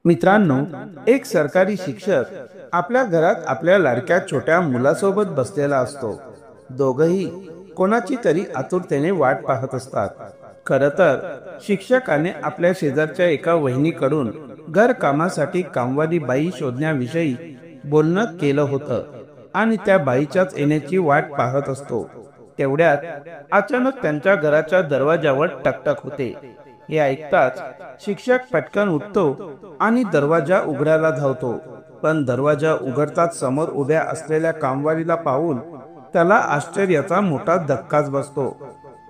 मित्रांनो, एक सरकारी शिक्षक आपल्या घरात आपल्या लाडक्या छोट्या मुलासोबत बसलेला असतो. दोघही कोणाची तरी आतुरतेने वाट पाहत असतात. खर तर शिक्षकाने आपल्या शेजारच्या एका वहिनीकडून घर कामासाठी कामवाली बाई शोधण्याविषयी बोलणं केलं होतं आणि त्या बाईच्याच येण्याची वाट पाहत असतो. तेवढ्यात अचानक त्यांच्या घराच्या दरवाजावर टकटक होते. हे ऐकताच शिक्षक पटकन उठतो आणि दरवाजा उघडायला धावतो. पण दरवाजा उघडताच समोर उभ्या असलेल्या कामवालीला पाहून त्याला आश्चर्याचा मोठा धक्काच बसतो.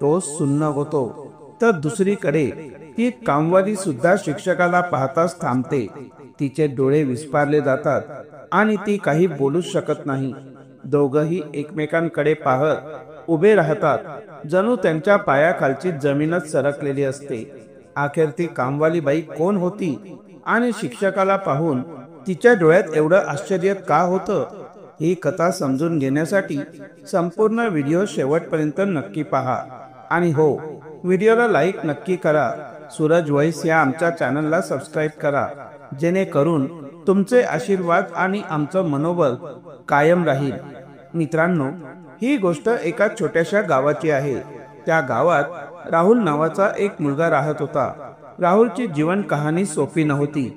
तो सुन्न होतो. तर दुसरीकडे ती कामवाली सुद्धा शिक्षकाला पाहताच थांबते. तिचे डोळे विस्फारले जातात आणि ती काही बोलूच शकत नाही. दोघही एकमेकांकडे पाहत उभे राहतात, जणू त्यांच्या पायाखालची जमीनच सरकलेली असते. अखेर ती कामवाली बाई कोण होती आणि शिक्षकाला पाहून तिच्या डोळ्यात एवढं आश्चर्य का होतं, ही कथा समजून घेण्यासाठी संपूर्ण व्हिडिओ शेवटपर्यंत नक्की पहा. आणि हो, व्हिडिओला लाईक नक्की करा. सूरज व्हॉइस या आमच्या चॅनलला सबस्क्राईब करा, जेणेकरून तुमचे आशीर्वाद आणि आमचं मनोबल कायम राहील. मित्रांनो, ही गोष्ट एका छोट्याशा गावाची आहे. त्या गावात राहुल नावाचा एक मुलगा राहत होता. राहुलची जीवन कहाणी सोपी नव्हती.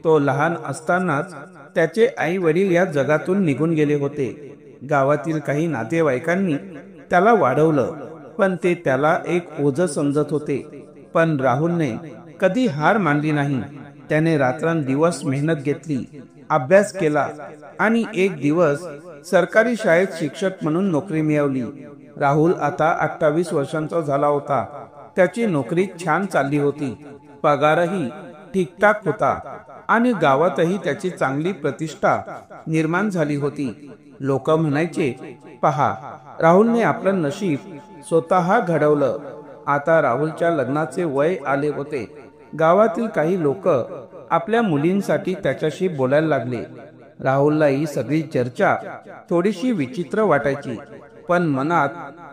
तो लहान असतानाच त्याचे आई वडील या जगातून निघून गेले होते. गावातील काही नातेवाईकांनी त्याला वाढवलं, पण ते त्याला एक ओझं समजत होते. पण राहुलने कधी हार मानली नाही. त्याने रात्रंदिवस मेहनत घेतली, अभ्यास केला आणि एक दिवस सरकारी शाळेत शिक्षक म्हणून नोकरी मिळवली. राहुल आता 28 वर्षांचा झाला होता. त्याची नोकरी छान चालली होती, पगारही ठीकठाक होता आणि गावातही त्याची चांगली प्रतिष्ठा निर्माण झाली होती. लोक म्हणायचे, पहा, राहुलने आपलं नशीब स्वतः घडवलं. आता राहुलच्या लग्नाचे वय आले होते. गावातील काही लोक आपल्या मुलींसाठी त्याच्याशी बोलायला लागले. राहुलला ही सगळी चर्चा थोडीशी विचित्र वाटायची, पण मनात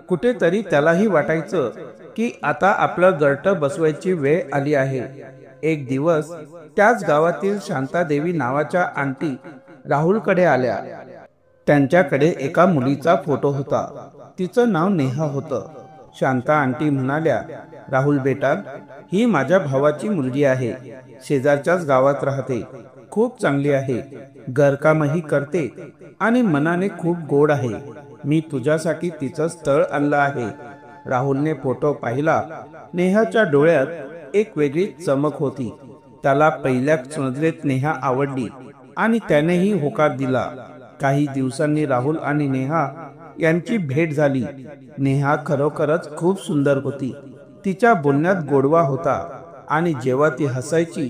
कुठेतरी त्यालाही वाटायचं की आता आपलं घरटं बसवायची वेळ आली आहे. एक दिवस त्याच गावातील शांतादेवी नावाच्या आंटी राहुलकडे आल्या. त्यांच्याकडे एका मुलीचा फोटो होता. तिचं नाव नेहा होतं. शांता आंटी म्हणाल्या, राहुल बेटा, ही माझ्या भावाची मुलगी आहे. शेजारच्याच गावात राहते. खूप चांगली आहे. घरकामही करते आणि मनाने खूप गोड आहे. मी तुझ्यासाठी तिचं स्थळ आणलं आहे. राहुलने फोटो पाहिला. नेहाच्या डोळ्यात एक वेगळी चमक होती. त्याला पहिल्याच नजरेत नेहा आवडली आणि त्यानेही होकार दिला. काही दिवसांनी राहुल आणि नेहा यांची भेट झाली. नेहा खरोखरच खूप सुंदर होती. तिच्या बोलण्यात गोडवा होता आणि जेव्हा ती हसायची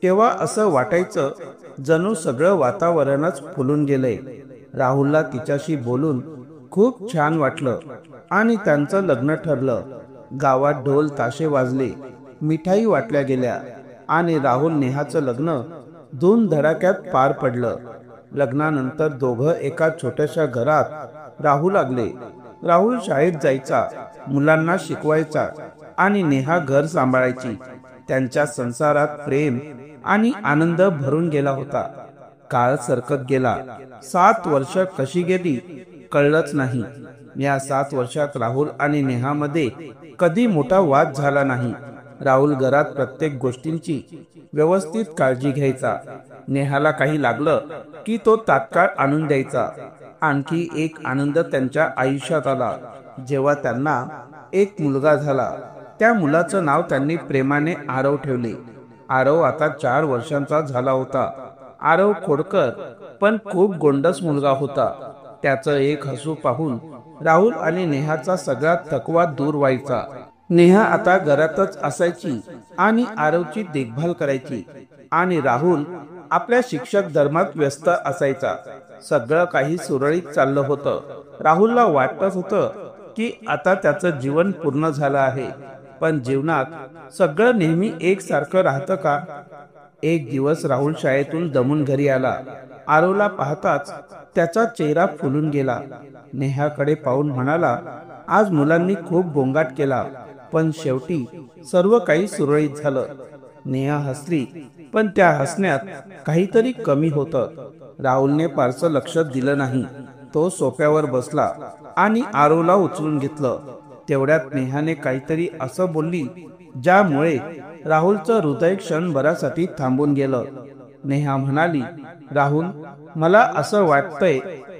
तेव्हा असं वाटायचं जणू सगळं वातावरणच फुलून गेलंय. राहुलला तिच्याशी बोलून खूप छान वाटलं आणि त्यांचं लग्न ठरलं. गावात ढोल ताशे वाजले, मिठाई वाटल्या गेल्या आणि राहुल नेहाचं लग्न धूमधडाक्यात पार पडलं. लग्नानंतर दोघं एका छोट्याशा घरात राहू लागले. राहुल शाळेत जायचा, मुलांना शिकवायचा आणि नेहा घर सांभाळायची. त्यांच्या संसारात प्रेम आणि आनंद भरून गेला होता. काळ सरकत गेला. 7 वर्ष कशी गेली कळलंच नाही. या 7 वर्षात राहुल आणि नेहामध्ये कधी मोठा वाद झाला नाही. राहुल घरात प्रत्येक गोष्टींची व्यवस्थित काळजी घ्यायचा. नेहाला काही लागलं की तो तात्काळ आणून द्यायचा. आणखी एक आनंद त्यांच्या आयुष्यात आला जेव्हा त्यांना एक मुलगा झाला. त्या मुलाचं नाव त्यांनी प्रेमाने आरव ठेवले. आरव आता 4 वर्षांचा झाला होता. आरव खोडकर पण खूप गोंडस मुलगा होता. त्याचं एक हसू पाहून राहुल आणि नेहाचा सगळा थकवा दूर व्हायचा. नेहा आता घरातच असायची आणि आरवची देखभाल करायची आणि राहुल आपल्या शिक्षक धर्मात व्यस्त असायचा. सगळं काही सुरळीत चाललं होतं. राहुलला वाटत होतं की आता त्याचं जीवन पूर्ण झालं आहे. पण जीवनात सगळं नेहमी एकसारखं राहतं का? एक दिवस राहुल शाळेतून दमून घरी आला. आरवला पाहताच त्याचा चेहरा फुलून गेला. नेहाकडे पाहून म्हणाला, आज मुलांनी खूप गोंगाट केला, पण शेवटी सर्व काही सुरळीत झालं. नेहा हसली पण त्या हसण्यात काहीतरी कमी होतं. राहुलने फारसं लक्ष दिलं नाही. तो सोफ्यावर बसला आणि आरोला उचलून घेतलं. तेवढ्यात नेहाने काहीतरी असं बोलली ज्यामुळे राहुलचं हृदय क्षणभरासाठी थांबून गेलं. नेहा म्हणाली, राहुल, मला असं वाटतंय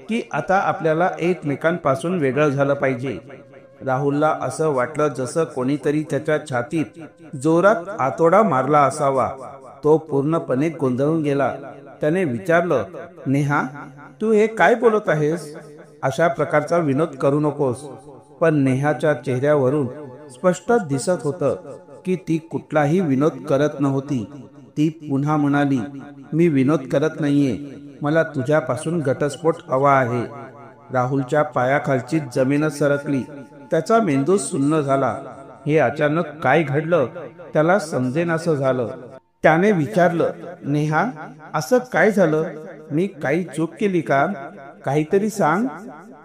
की आता आपल्याला एकमेकांपासून वेगळं झालं पाहिजे. राहुलला असं वाटलं जसं कोणीतरी त्याच्या छातीत जोरात आतोडा मारला असावा. तो पूर्णपणे गोंधळून गेला. त्याने विचारलं, नेहा, तू हे काय बोलत आहेस? अशा प्रकारचा विनोद करू नकोस. पण नेहाच्या चेहऱ्यावरून स्पष्ट दिसत होतं की ती कुठलाही विनोद करत नव्हती. ती पुन्हा म्हणाली, मी विनोद करत नाहीये. मला तुझ्यापासून घटस्फोट हवा आहे. राहुलच्या पायाखालची जमीनच सरकली. त्याचा मेंदू सुन्न झाला. हे अचानक काय घडलं त्याला समजेनासं झालं. त्याने विचारलं, नेहा, असं काय झालं? मी काही चूक केली का? काहीतरी सांग.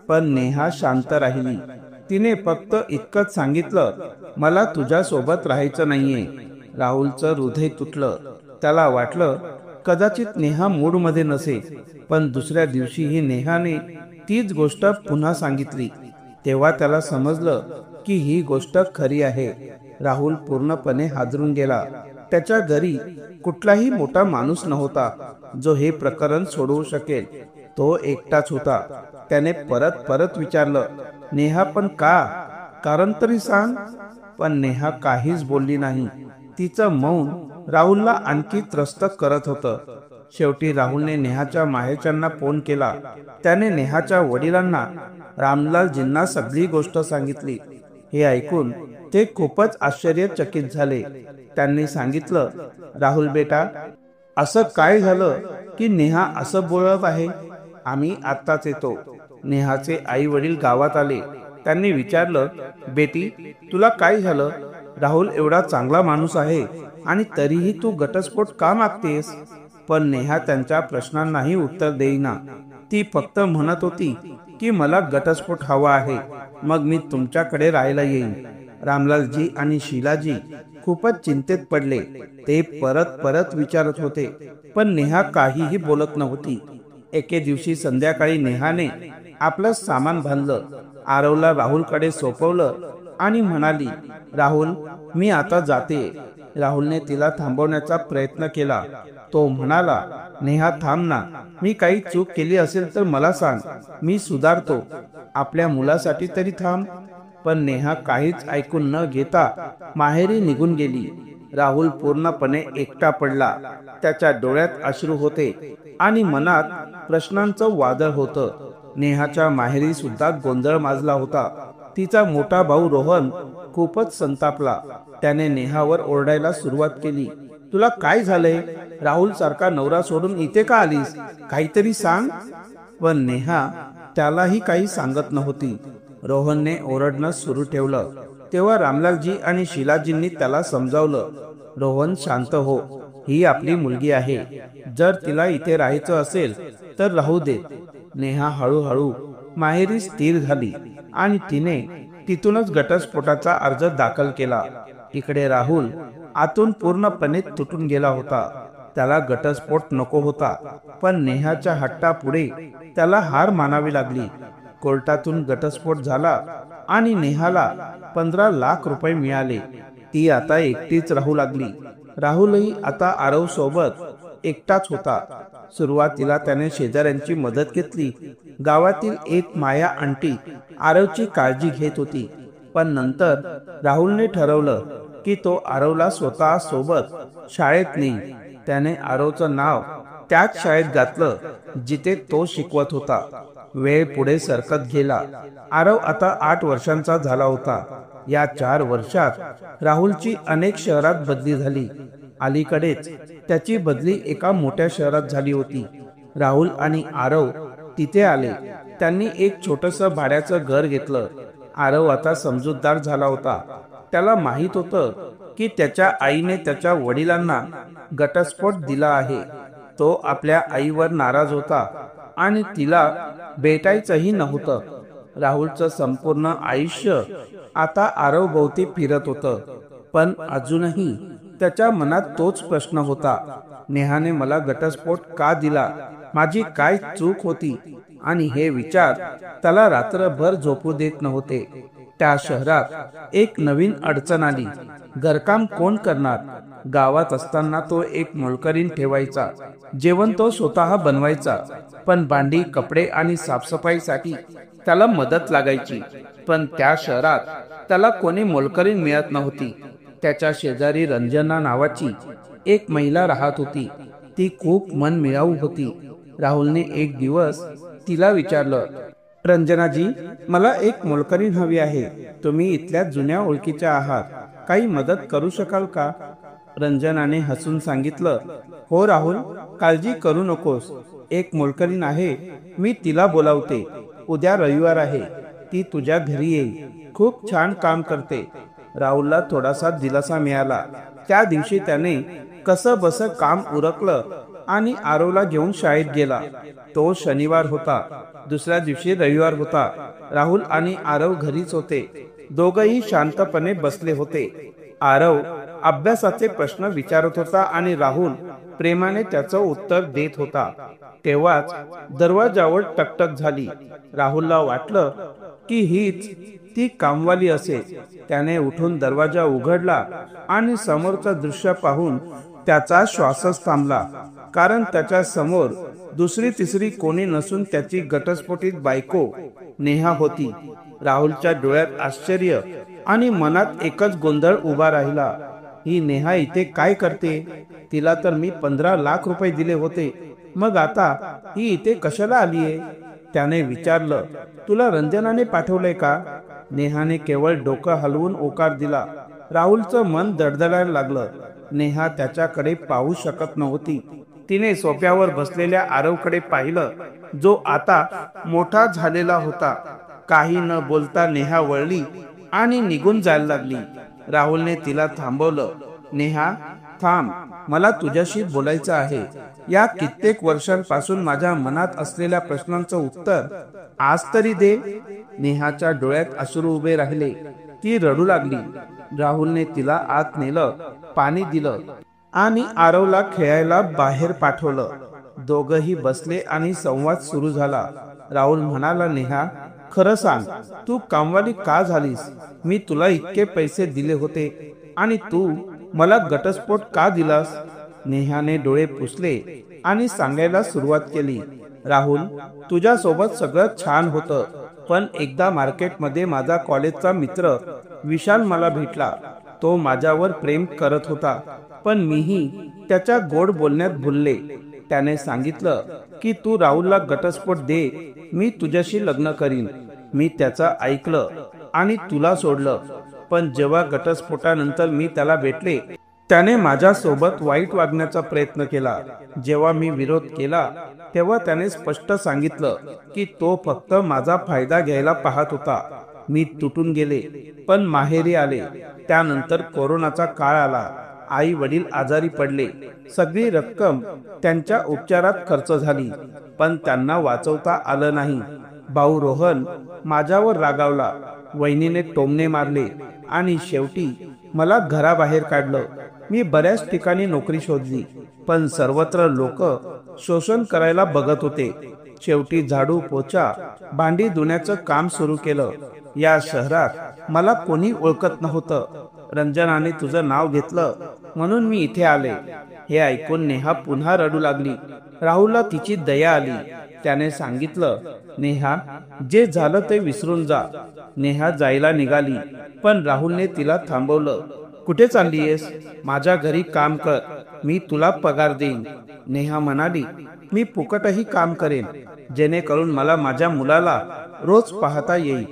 पण नेहा शांत राहिली. तिने फक्त इतकंच सांगितलं, मला तुझ्यासोबत राहायचं नाहीये. राहुलचं हृदय तुटलं. त्याला वाटलं कदाचित नेहा मूडमध्ये नसे. पण दुसऱ्या दिवशीही नेहाने तीच गोष्ट पुन्हा सांगितली. तेव्हा त्याला समजलं की ही गोष्ट खरी आहे. राहुल पूर्णपणे हादरून गेला. त्याच्या घरी कुठलाही मोठा माणूस नव्हता जो हे प्रकरण सोडवू शकेल. तो एकटाच होता. त्याने परत परत विचारलं, नेहा, पण का? कारण तरी सांग. पण नेहा काहीच बोलली नाही. तिचं मौन राहुलला आणखी त्रस्त करत होतं. शेवटी राहुलने नेहाच्या माहेरच्यांना फोन केला. त्याने नेहाच्या वडिलांना, रामलालजींना सगळी गोष्ट सांगितली. हे ऐकून ते खूपच आश्चर्यचकित झाले. त्यांनी सांगितलं, राहुल बेटा, असं काय झालं की नेहा असं बोलत आहे? आम्ही आत्ताच येतो. नेहाचे आई वडील गावात आले. त्यांनी विचारलं, बेटी, तुला काय झालं? राहुल एवढा चांगला माणूस आहे आणि तरीही तू घटस्फोट का मागतेस? पण नेहा त्यांच्या प्रश्नांनाही उत्तर देईना. ती फक्त म्हणत होती की मला घटस्फोट हवा आहे, मग मी तुमच्याकडे राहायला येईन. रामलालजी आणि शीलाजी खूपच चिंतेत पडले. ते परत परत विचारत होते, पण नेहा काहीही बोलत नव्हती. एके दिवशी संध्याकाळी नेहाने आपलं सामान बांधलं, आरवला राहुलकडे सोपवलं आणि म्हणाली, राहुल, मी आता जाते. राहुलने तिला थांबवण्याचा प्रयत्न केला. तो म्हणाला, नेहा, थांब ना. मी काही चूक केली असेल तर मला सांग, मी सुधारतो. आपल्या मुलासाठी तरी थांब. पण नेहा काहीच ऐकून न घेता माहेरी निघून गेली. राहुल पूर्णपणे एकटा पडला. त्याच्या डोळ्यात अश्रू होते आणि मनात प्रश्नांचं वादळ होतं. नेहाच्या माहेरी सुद्धा गोंधळ माजला होता. तिचा मोठा भाऊ रोहन खूपच संतापला. त्याने नेहावर ओरडायला सुरुवात केली, तुला काय झालंय? राहुल सारखा नवरा सोडून इथे का आलीस? काहीतरी सांग. पण नेहा त्यालाही काही सांगत नव्हती. रोहनने ओरडणं सुरू ठेवलं. तेव्हा रामलालजी आणि शीलाजींनी त्याला समजावलं, रोहन, शांत हो. ही आपली मुलगी आहे. जर तिला इथे राहायचं असेल तर राहू दे. नेहा हळूहळू माहेरी स्थिर झाली आणि तिने तिथूनच घटस्फोटाचा अर्ज दाखल केला. इकडे राहुल आतून पूर्णपणे तुटून गेला होता. त्याला घटस्फोट नको होता, पण नेहाच्या हट्टापुढे त्याला हार मानावी लागली. कोर्टातून घटस्फोट झाला आणि नेहाला 15 लाख रुपये मिळाले. ती आता एकटीच राहू लागली. राहुलही आता आरव सोबत एकटाच होता. सुरुवातीला त्याने शेजाऱ्यांची मदत घेतली. गावातील एक माया आंटी आरवची काळजी घेत होती. पण नंतर राहुलने ठरवलं की तो आरवला स्वतः सोबत शाळेत नेईल. त्याने आरवचं नाव त्याच शाळेत घातलं जिथे तो शिकवत होता. वेळ पुढे सरकत गेला. आरव आता 8 वर्षांचा झाला होता. या 4 वर्षात राहुलची अनेक शहरात बदली झाली. अलीकडेच त्याची बदली एका मोठ्या शहरात झाली होती. राहुल आणि आरव तिथे आले. त्यांनी एक छोटंसं भाड्याचं घर घेतलं. आरव आता समजूतदार झाला होता. त्याला माहित होतं की त्याच्या आईने त्याच्या वडिलांना घटस्फोट दिला आहे. तो आपल्या आईवर नाराज होता आणि तिला भेटायचंही नव्हतं. राहुलचं संपूर्ण आयुष्य आता आरव भोवती फिरत होतं. पण अजूनही त्याच्या मनात तोच प्रश्न होता, नेहाने मला घटस्फोट का दिला, माझी काय चूक होती, आणि हे विचार त्याला रात्रभर झोपू देत नव्हते. त्या शहरात एक नवीन अडचण आली. घरकाम कोण करणार? गावात असताना तो एक मोलकरीण ठेवायचा. जेवण तो स्वतः बनवायचा, पण भांडी, कपडे आणि साफसफाईसाठी त्याला मदत लागायची. पण त्या शहरात त्याला कोणी मोलकरीण मिळत नव्हती. त्याच्या शेजारी रंजना नावाची एक महिला राहत होती. ती खूप मनमिळाऊ होती. राहुलने एक दिवस तिला विचारलं, रंजनाजी, मला एक मोलकरीण हवी आहे. तुम्ही इथल्या जुन्या ओळखीच्या आहात, काही मदत करू शकाल का? रंजनाने हसून सांगितलं, हो राहुल, काळजी करू नकोस. एक मोलकरीण आहे, मी तिला बोलावते. उद्या रविवार आहे, ती तुझ्या घरी येईल. खूप छान काम करते. राहुलला थोडासा दिलासा मिळाला. त्या दिवशी त्याने कसं बसं काम उरकलं आणि आरवला घेऊन शाळेत गेला. तो शनिवार होता. दुसऱ्या दिवशी रविवार होता. राहुल आणि आरव घरीच होते. दोघही शांतपणे बसले होते. आरव अभ्यासाचे प्रश्न विचारत होता आणि राहुल प्रेमाने त्याचं उत्तर देत होता. तेव्हाच दरवाजावर टकटक झाली. राहुलला वाटलं की हीच ती कामवाली असेल. त्याने उठून दरवाजा उघडला आणि समोरचं दृश्य पाहून त्याचा श्वासच थांबला. कारण त्याच्या समोर दुसरी तिसरी कोणी नसून त्याची घटस्फोटित बायको नेहा होती. राहुलच्या डोळ्यात आश्चर्य आणि मनात एकच गोंधळ उभा राहिला. ही नेहा इथे काय करते? तिला तर मी 15 लाख रुपये दिले होते, मग आता ही इथे कशाला आलीये? त्याने विचारलं, तुला रंजनाने पाठवलंय का? नेहाने केवळ डोकं हलवून होकार दिला. राहुलचं मन दडदडायला लागलं. नेहा त्याच्याकडे पाहू शकत नव्हती. तिने सोफ्यावर बसलेल्या आरवकडे पाहिलं, जो आता मोठा झालेला होता. काही न बोलता नेहा वळली आणि निघून जायला लागली. राहुलने तिला थांबवलं. नेहा, थांब, मला तुझ्याशी बोलायचं आहे. या कित्येक वर्षांपासून माझ्या मनात असलेल्या प्रश्नांचं उत्तर आज तरी दे. नेहाच्या डोळ्यात अश्रू उभे राहिले. ती रडू लागली. राहुलने तिला आत नेलं, पाणी दिलं आणि आरवला खेळायला बाहेर पाठवलं. दोघही बसले आणि संवाद सुरू झाला. राहुल म्हणाला, नेहा, खरं सांग, तू कामवाली का झालीस? मी तुला इतके पैसे दिले होते आणि तू मला घटस्फोट का दिलास? नेहाने डोळे पुसले आणि सांगायला सुरुवात केली, राहुल, तुझ्या सोबत सगळं छान होतं, पण एकदा मार्केटमध्ये माझा कॉलेजचा मित्र विशाल मला भेटला. तो माझ्यावर प्रेम करत होता, पण मीही त्याच्या गोड बोलण्यात भुलले. त्याने सांगितलं की तू राहुलला घटस्फोट दे, मी तुझ्याशी लग्न करीन. मी त्याचं ऐकलं आणि तुला सोडलं. पण जेव्हा घटस्फोटानंतर मी त्याला भेटले, त्याने माझ्या सोबत वाईट वागण्याचा प्रयत्न केला. जेव्हा मी विरोध केला तेव्हा त्याने स्पष्ट सांगितलं की तो फक्त माझा फायदा घ्यायला पाहत होता. मी तुटून गेले, पण माहेरी आले. त्यानंतर कोरोनाचा काळ आला. आई वडील आजारी पडले. सगळी रक्कम त्यांच्या उपचारात खर्च झाली, पण त्यांना वाचवता आलं नाही. भाऊ रोहन माझ्यावर रागावला. वहिनीने टोमणे मारले आणि शेवटी मला घराबाहेर काढलं. मी बऱ्याच ठिकाणी नोकरी शोधली, पण सर्वत्र लोक शोषण करायला बघत होते. शेवटी झाडू, पोछा, भांडी धुण्याचं काम सुरू केलं. या शहरात मला कोणी ओळखत नव्हतं. रंजनाने तुझं नाव घेतलं म्हणून मी इथे आले. हे ऐकून नेहा पुन्हा रडू लागली. राहुलला तिची दया आली. त्याने सांगितलं, नेहा, जे झालं ते विसरून जा. नेहा जायला निघाली, पण राहुलने तिला थांबवलं. कुठे चाललीयेस? माझ्या घरी काम कर, मी तुला पगार देईन. नेहा म्हणाली, मी फुकटही काम करेन, जेणेकरून मला माझ्या मुलाला रोज पाहता येईल.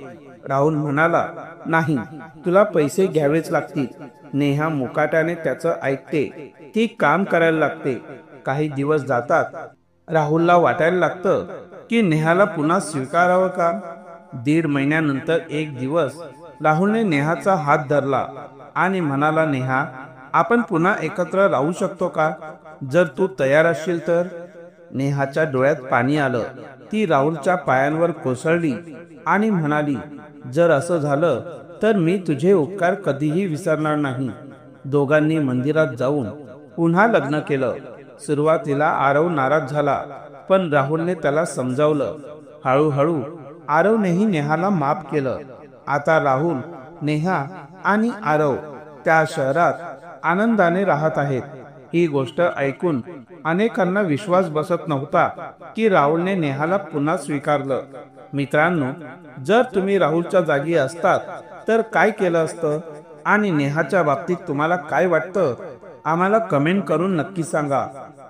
राहुल म्हणाला, नाही, तुला पैसे घ्यावेच लागतील. नेहा मुकाट्याने त्याचं ऐकते. ती काम करायला लागते. काही दिवस जातात. राहुलला वाटायला लागतं की नेहाला पुन्हा स्वीकारावं का. 1.5 महिन्यानंतर एक दिवस राहुलने नेहाचा हात धरला आणि म्हणाला, नेहा, आपण पुन्हा एकत्र राहू शकतो का? जर तू तयार असशील तर. नेहाच्या डोळ्यात पाणी आलं. ती राहुलच्या पायांवर कोसळली आणि म्हणाली, जर असं झालं तर मी तुझे उपकार कधीही विसरणार नाही. दोघांनी मंदिरात जाऊन पुन्हा लग्न केलं. सुरुवातीला आरव नाराज झाला, पण राहुलने त्याला समजावलं. हळूहळू आरवनेही नेहाला माफ केलं. आता राहुल, नेहा आणि आरव त्या शहरात आनंदाने राहत आहेत. ही गोष्ट ऐकून अनेकांना विश्वास बसत नव्हता की राहुलने नेहाला पुन्हा स्वीकारलं. मित्रांनो, जर तुम्ही राहुलच्या जागी असतात तर काय केलं असतं आणि नेहाच्या बाबतीत तुम्हाला काय वाटतं, आम्हाला कमेंट करून नक्की सांगा.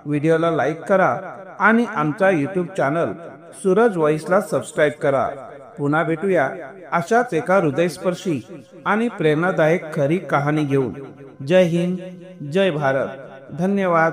व्हिडिओला लाईक करा आणि आमचा यूट्यूब चॅनल सूरज व्हॉइसला सबस्क्राईब करा. पुन्हा भेटूया अशाच एका हृदयस्पर्शी आणि प्रेरणादायक खरी कहाणी घेऊन. जय हिंद, जय भारत. धन्यवाद.